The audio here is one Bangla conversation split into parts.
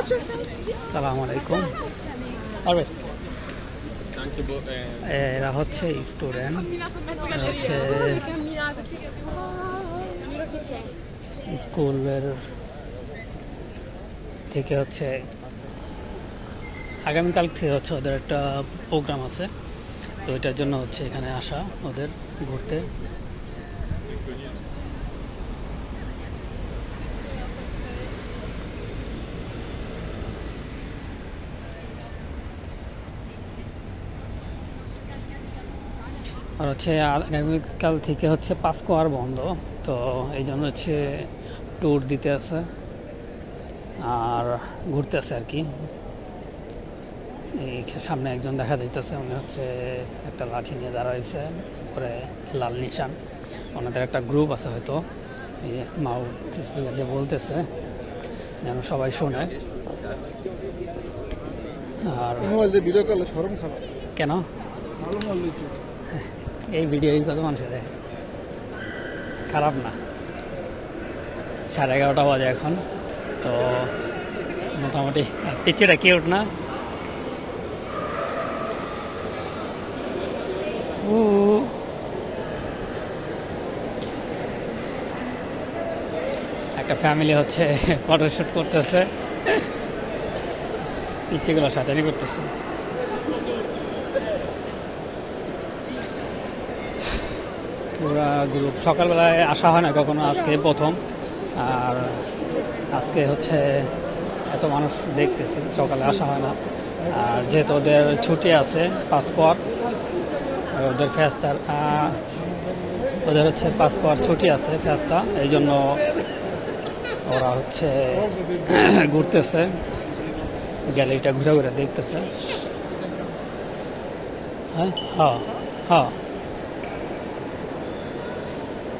আসসালামু আলাইকুম। এরা হচ্ছে স্টুডেন্ট, হচ্ছে স্কুলের থেকে হচ্ছে আগামীকাল থেকে হচ্ছে ওদের একটা প্রোগ্রাম আছে, তো এটার জন্য হচ্ছে এখানে আসা ওদের ঘুরতে। আর হচ্ছে আগামীকাল থেকে হচ্ছে পাসকোয়ার বন্ধ, তো এই জন্য হচ্ছে ট্যুর দিতে আছে আর ঘুরতে আছে আর কি। এই সামনে একজন দেখা যাইতেছে, উনি হচ্ছে একটা লাঠি নিয়ে দাঁড়াইছে, পরে লাল নিশান। ওনাদের একটা গ্রুপ আছে হয়তো, এই যে মাউথ স্পিকার দিয়ে বলতেছে যেন সবাই শোনে। আর কেন এই ভিডিও কত মানুষের খারাপ না? 11:30 বাজে এখন, তো মোটামুটি পিচ্ছিটা কিউট না? একটা ফ্যামিলি হচ্ছে ফটোশুট করতেছে, পিচ্ছিগুলো সাজানি করতেছে। পুরা গ্রুপ, সকালবেলায় আসা হয় না কখনো, আজকে প্রথম। আর আজকে হচ্ছে এত মানুষ দেখতেছি, সকালে আসা হয় না। আর যেহেতু ওদের ছুটি আছে পাসকোয়ার, ওদের ফেস্তার ওদের হচ্ছে পাসকোয়ার ছুটি আছে ফেস্তা, এই জন্য ওরা হচ্ছে ঘুরতেছে, গ্যালারিটা ঘুরে ঘুরে দেখতেছে। হ্যাঁ হ্যাঁ হ্যাঁ,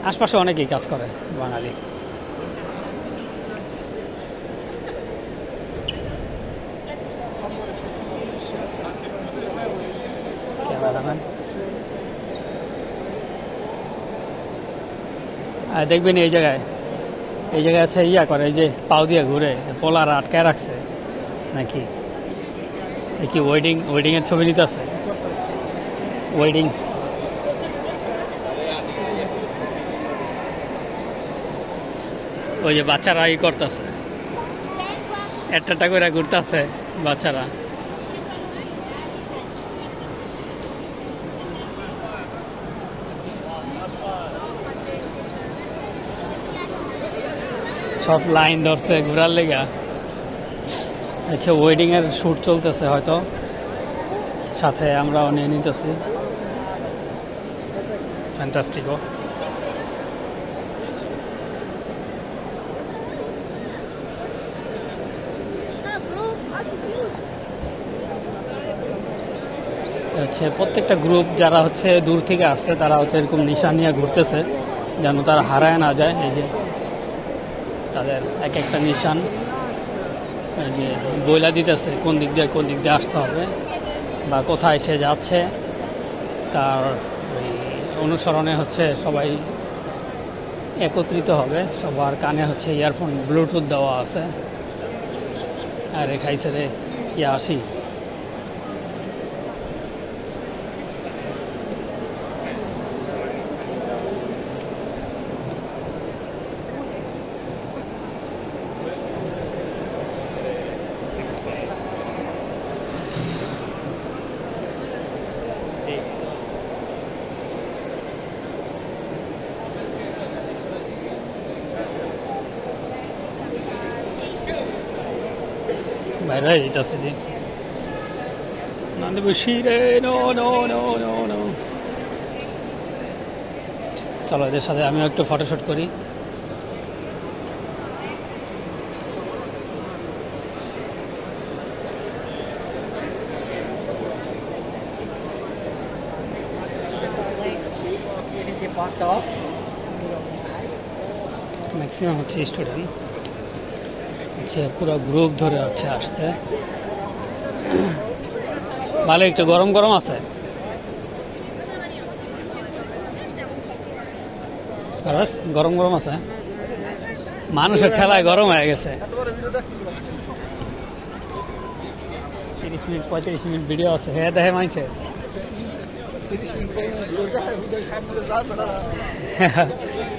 আশপাশে অনেকেই কাজ করে বাঙালি। ক্যামেরাম্যান দেখবেন এই জায়গায় হচ্ছে ইয়া করে, এই যে পাও দিয়ে ঘুরে পোলার আটকায় রাখছে নাকি, কি ওয়েডিং এর ছবি নিতে আছে। ওয়েডিং ওই যে বাচ্চারা ই করতেছে, একটা করে ঘুরতেছে বাচ্চারা। সব লাইন ধরছে ঘোরার লেগা। আচ্ছা, ওয়েডিং এর শুট চলতেছে হয়তো, সাথে আমরাও নিয়ে নিতেছি। ফ্যান্টাস্টিকো। হচ্ছে প্রত্যেকটা গ্রুপ যারা হচ্ছে দূর থেকে আসছে, তারা হচ্ছে এরকম নিশান নিয়ে ঘুরতেছে যেন তারা হারায় না যায়। এই যে তাদের এক একটা নিশান, এই যে বইলা দিতেছে কোন দিক দিয়ে আসতে হবে বা কোথায় সে যাচ্ছে, তার ওই অনুসরণে হচ্ছে সবাই একত্রিত হবে। সবার কানে হচ্ছে ইয়ারফোন ব্লুটুথ দেওয়া আছে। আর খাইছে রে ইয়া আসি। বাইরে হয়ে যেতেছে যে চলো এদের সাথে আমিও একটু ফটোশুট করি। ম্যাক্সিমাম হচ্ছে স্টুডেন্ট, হচ্ছে পুরো গ্রুপ ধরে হচ্ছে আসছে। ভালো একটু গরম গরম আছে। গরম গরম আছে, মানুষের ঠেলায় গরম হয়ে গেছে। 30 মিনিট 35 মিনিট ভিডিও আছে হ্যাঁ দেখে মানছে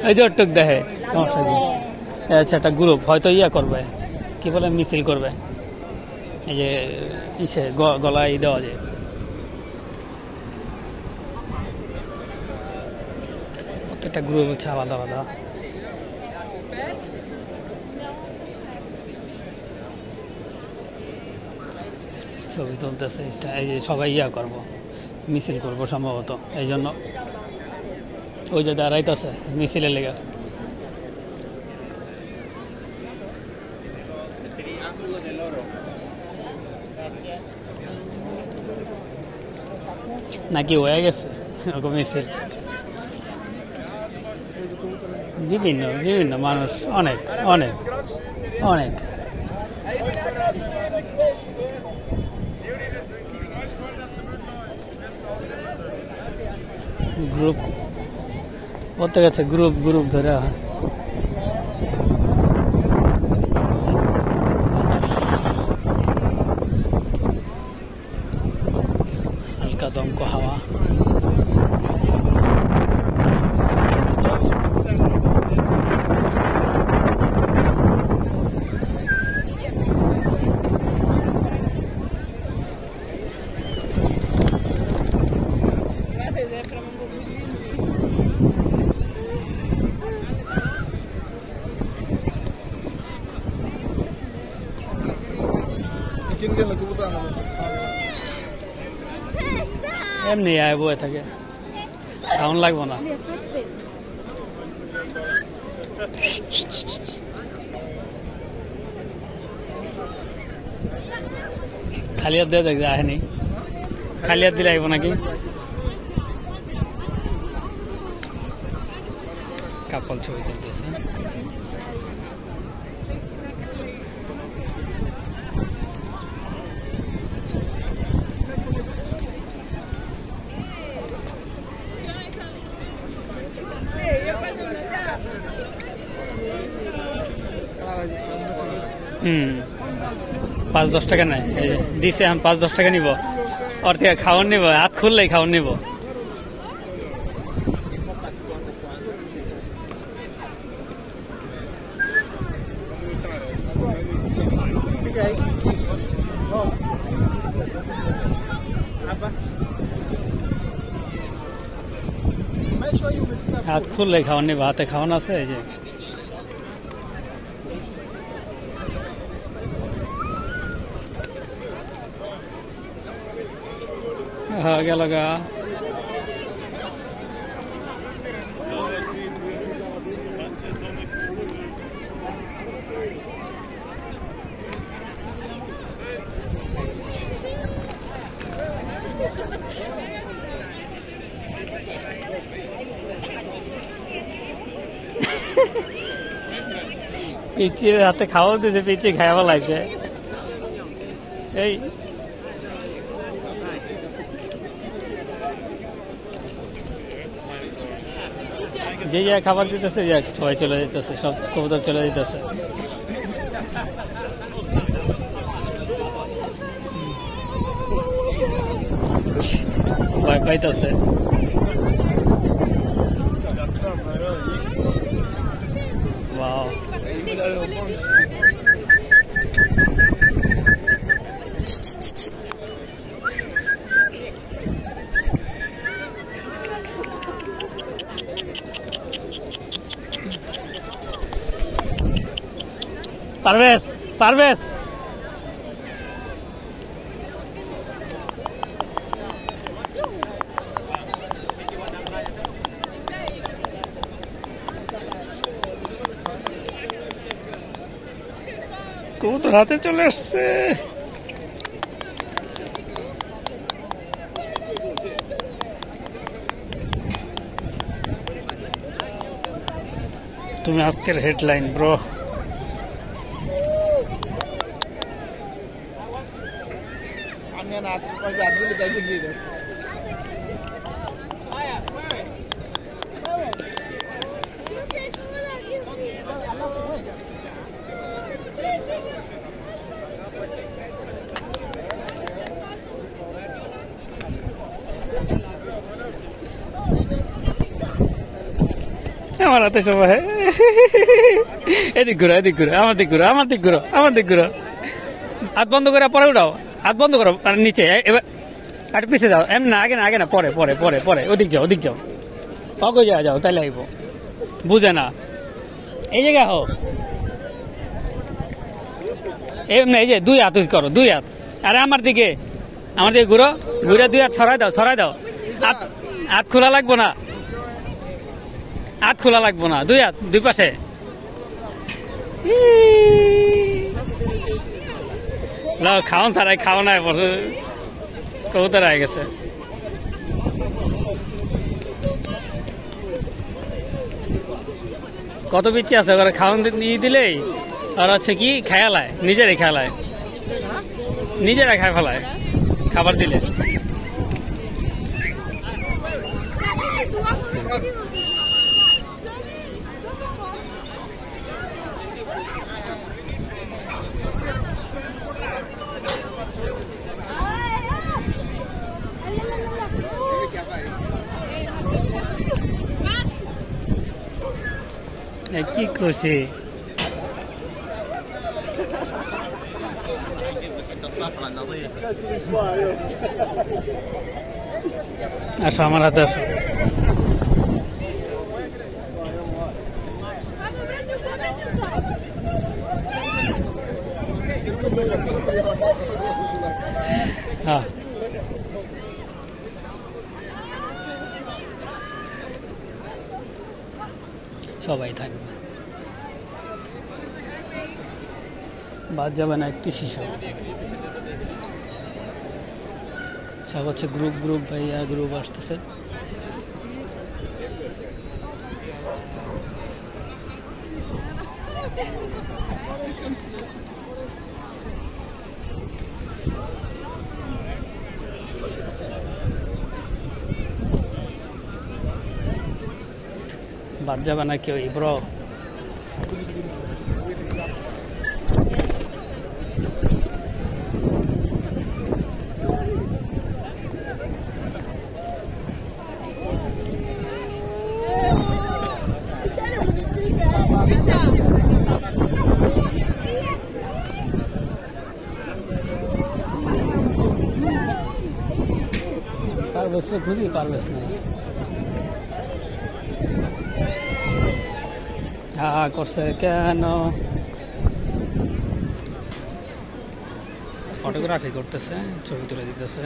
ওই যে ওটুক দেখে সমস্যা কি আচ্ছা একটা গ্রুপ হয়তো ইয়া করবে কি বলে মিছিল করবে এই যে ইসে গলায় দেওয়া যায় প্রত্যেকটা গ্রুপ হচ্ছে আলাদা আলাদা ছবি তুলতেছে এই যে সবাই ইয়া করবো মিছিল করবো সম্ভবত এই জন্য ওই যে দাঁড়াইতেছে মিছিলের লেগে নাকি হয়ে গেছে ওরকম মিছিল বিভিন্ন বিভিন্ন মানুষ অনেক অনেক অনেক গ্রুপ বলতে গেছে গ্রুপ গ্রুপ ধরে হালকা দমকো হাওয়া এমনি আয় বয়ে থাকে কেমন লাগবো না খালি হাত দিয়ে দেখ আহেনি খালি হাত দিলে আইব নাকি কাপল ছবি তুলতেছে হুম 5-10 টাকা নেয় দিছে আমি 5-10 টাকা নিব ওর থেকে খাওয়ান নিব হাত খুললেই খাওয়ান নিব হাত খুললেই খাওয়ান নিব হাতে খাওয়ান আছে এই যে গেল গা পিচির হাতে খাওয়া দিয়েছে পিচি খাওয়া লাগছে এই যে যা খাবার দিতেছে সবাই চলে যেতেছে সব কবুতর চলে যেতেছে ভয় পাইতেছে ওয়াও পারভেজ পারভেজ কবুতর হাতে চলে আসছে তুমি আজকের হেডলাইন ব্রো আমার হাতে সময়। এদিক ঘুরো, এদিক ঘুরো, আমার দিক ঘুরো, আমার দিক ঘুরো, আমার দিক ঘুরো। হাত বন্ধ করে পরে উঠাও, হাত বন্ধ করো, তার নিচে এবার একটু পিছিয়ে যাও। এমনি না, আগে না, আগে না, পরে পরে পরে পরে ওদিক যাও, ওদিক যাও, অগো যাও, যাও, তাইলে আইব। বুঝে না, এই জায়গায় হো এমনি, এই যে 2 হাত করো, 2 হাত। আরে আমার দিকে ঘুরো, ঘুরে 2 হাত ছড়াই দাও, ছড়াই দাও। হাত খোলা লাগবো না, হাত খোলা লাগবো না, 2 হাত 2 পাশে। খাওয়ান ছাড়াই খাওয়া নাই, কবুতর হয়ে গেছে। কত পিচ্ছি আছে, ওরা খাওয়ান দিয়ে দিলেই আর হচ্ছে কি খেয়ালায়, নিজেরাই খেয়ালায়, নিজেরা খায় ফেলায় খাবার দিলে। কি খুশি। আসো আমার হাতে, আসো। হ্যাঁ, সবাই থাকবে, বাদ যাবে না একটি শিশু। সব হচ্ছে গ্রুপ গ্রুপ, ভাইয়া গ্রুপ আসতেছে। বাদ যাবে না কেউ, ব্রো। পারভেজ খুঁজি, পারভেজ নেই। হ্যাঁ করছে কেন, ফটোগ্রাফি করতেছে, ছবি তুলে দিতেছে।